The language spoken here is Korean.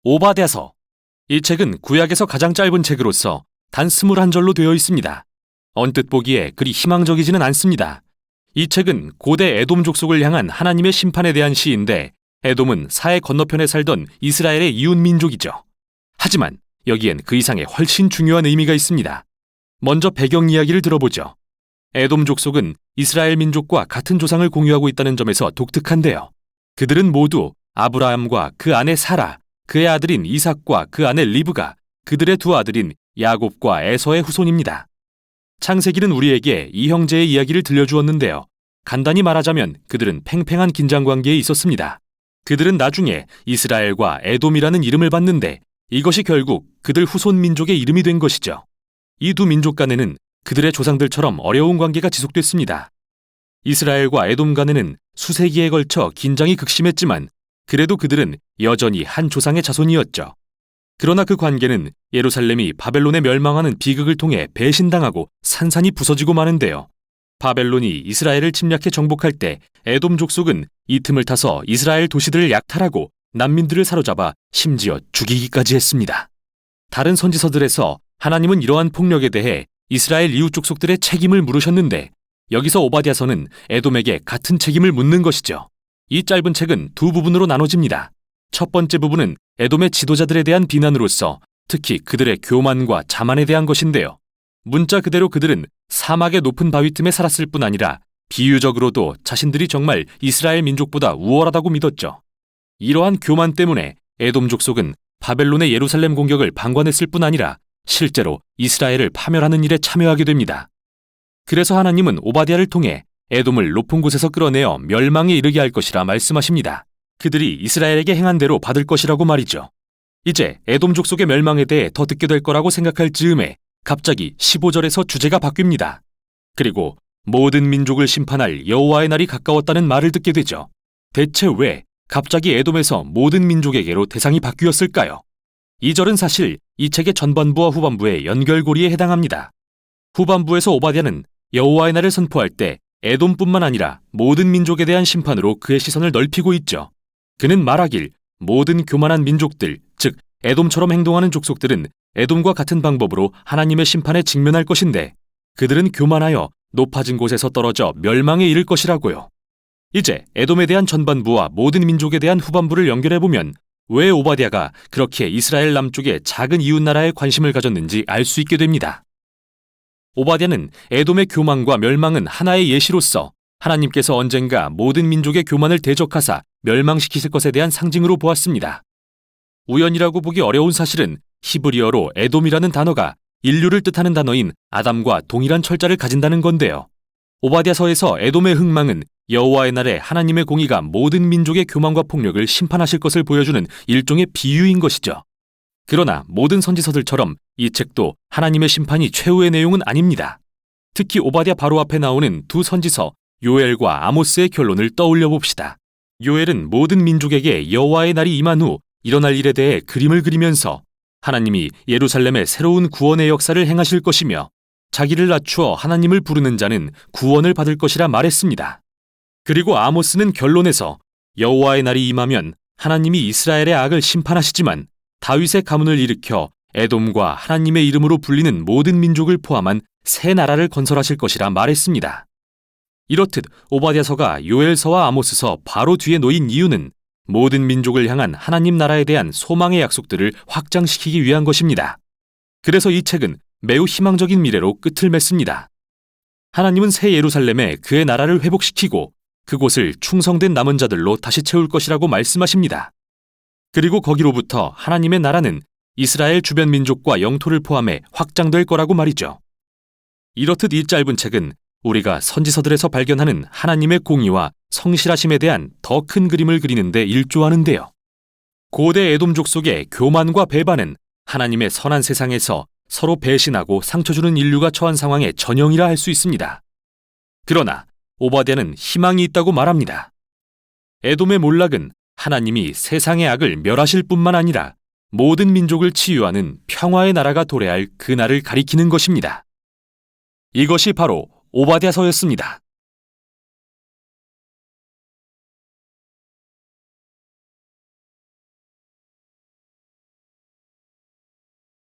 오바댜서. 이 책은 구약에서 가장 짧은 책으로서 단 21절로 되어 있습니다. 언뜻 보기에 그리 희망적이지는 않습니다. 이 책은 고대 에돔 족속을 향한 하나님의 심판에 대한 시인데, 에돔은 사해 건너편에 살던 이스라엘의 이웃 민족이죠. 하지만 여기엔 그 이상의 훨씬 중요한 의미가 있습니다. 먼저 배경 이야기를 들어보죠. 에돔 족속은 이스라엘 민족과 같은 조상을 공유하고 있다는 점에서 독특한데요. 그들은 모두 아브라함과 그 아내 사라, 그의 아들인 이삭과 그 아내 리브가, 그들의 두 아들인 야곱과 에서의 후손입니다. 창세기는 우리에게 이 형제의 이야기를 들려주었는데요. 간단히 말하자면 그들은 팽팽한 긴장관계에 있었습니다. 그들은 나중에 이스라엘과 에돔이라는 이름을 받는데, 이것이 결국 그들 후손 민족의 이름이 된 것이죠. 이 두 민족 간에는 그들의 조상들처럼 어려운 관계가 지속됐습니다. 이스라엘과 에돔 간에는 수세기에 걸쳐 긴장이 극심했지만 그래도 그들은 여전히 한 조상의 자손이었죠. 그러나 그 관계는 예루살렘이 바벨론에 멸망하는 비극을 통해 배신당하고 산산이 부서지고 마는데요. 바벨론이 이스라엘을 침략해 정복할 때 에돔 족속은 이 틈을 타서 이스라엘 도시들을 약탈하고 난민들을 사로잡아 심지어 죽이기까지 했습니다. 다른 선지서들에서 하나님은 이러한 폭력에 대해 이스라엘 이웃 족속들의 책임을 물으셨는데, 여기서 오바댜서는 에돔에게 같은 책임을 묻는 것이죠. 이 짧은 책은 두 부분으로 나눠집니다. 첫 번째 부분은 에돔의 지도자들에 대한 비난으로서 특히 그들의 교만과 자만에 대한 것인데요. 문자 그대로 그들은 사막의 높은 바위 틈에 살았을 뿐 아니라 비유적으로도 자신들이 정말 이스라엘 민족보다 우월하다고 믿었죠. 이러한 교만 때문에 에돔 족속은 바벨론의 예루살렘 공격을 방관했을 뿐 아니라 실제로 이스라엘을 파멸하는 일에 참여하게 됩니다. 그래서 하나님은 오바댜를 통해 에돔을 높은 곳에서 끌어내어 멸망에 이르게 할 것이라 말씀하십니다. 그들이 이스라엘에게 행한 대로 받을 것이라고 말이죠. 이제 에돔 족속의 멸망에 대해 더 듣게 될 거라고 생각할 즈음에 갑자기 15절에서 주제가 바뀝니다. 그리고 모든 민족을 심판할 여호와의 날이 가까웠다는 말을 듣게 되죠. 대체 왜 갑자기 에돔에서 모든 민족에게로 대상이 바뀌었을까요? 이 절은 사실 이 책의 전반부와 후반부의 연결고리에 해당합니다. 후반부에서 오바댜는 여호와의 날을 선포할 때 에돔뿐만 아니라 모든 민족에 대한 심판으로 그의 시선을 넓히고 있죠. 그는 말하길 모든 교만한 민족들, 즉 에돔처럼 행동하는 족속들은 에돔과 같은 방법으로 하나님의 심판에 직면할 것인데, 그들은 교만하여 높아진 곳에서 떨어져 멸망에 이를 것이라고요. 이제 에돔에 대한 전반부와 모든 민족에 대한 후반부를 연결해보면 왜 오바댜가 그렇게 이스라엘 남쪽의 작은 이웃나라에 관심을 가졌는지 알 수 있게 됩니다. 오바댜는 에돔의 교만과 멸망은 하나의 예시로서 하나님께서 언젠가 모든 민족의 교만을 대적하사 멸망시키실 것에 대한 상징으로 보았습니다. 우연이라고 보기 어려운 사실은 히브리어로 에돔이라는 단어가 인류를 뜻하는 단어인 아담과 동일한 철자를 가진다는 건데요. 오바댜서에서 에돔의 흥망은 여호와의 날에 하나님의 공의가 모든 민족의 교만과 폭력을 심판하실 것을 보여주는 일종의 비유인 것이죠. 그러나 모든 선지서들처럼 이 책도 하나님의 심판이 최후의 내용은 아닙니다. 특히 오바댜 바로 앞에 나오는 두 선지서 요엘과 아모스의 결론을 떠올려 봅시다. 요엘은 모든 민족에게 여호와의 날이 임한 후 일어날 일에 대해 그림을 그리면서 하나님이 예루살렘의 새로운 구원의 역사를 행하실 것이며 자기를 낮추어 하나님을 부르는 자는 구원을 받을 것이라 말했습니다. 그리고 아모스는 결론에서 여호와의 날이 임하면 하나님이 이스라엘의 악을 심판하시지만 다윗의 가문을 일으켜 에돔과 하나님의 이름으로 불리는 모든 민족을 포함한 새 나라를 건설하실 것이라 말했습니다. 이렇듯 오바댜서가 요엘서와 아모스서 바로 뒤에 놓인 이유는 모든 민족을 향한 하나님 나라에 대한 소망의 약속들을 확장시키기 위한 것입니다. 그래서 이 책은 매우 희망적인 미래로 끝을 맺습니다. 하나님은 새 예루살렘에 그의 나라를 회복시키고 그곳을 충성된 남은 자들로 다시 채울 것이라고 말씀하십니다. 그리고 거기로부터 하나님의 나라는 이스라엘 주변 민족과 영토를 포함해 확장될 거라고 말이죠. 이렇듯 이 짧은 책은 우리가 선지서들에서 발견하는 하나님의 공의와 성실하심에 대한 더 큰 그림을 그리는 데 일조하는데요. 고대 에돔 족속의 교만과 배반은 하나님의 선한 세상에서 서로 배신하고 상처 주는 인류가 처한 상황의 전형이라 할 수 있습니다. 그러나 오바댜는 희망이 있다고 말합니다. 에돔의 몰락은 하나님이 세상의 악을 멸하실 뿐만 아니라 모든 민족을 치유하는 평화의 나라가 도래할 그 날을 가리키는 것입니다. 이것이 바로 오바댜서였습니다.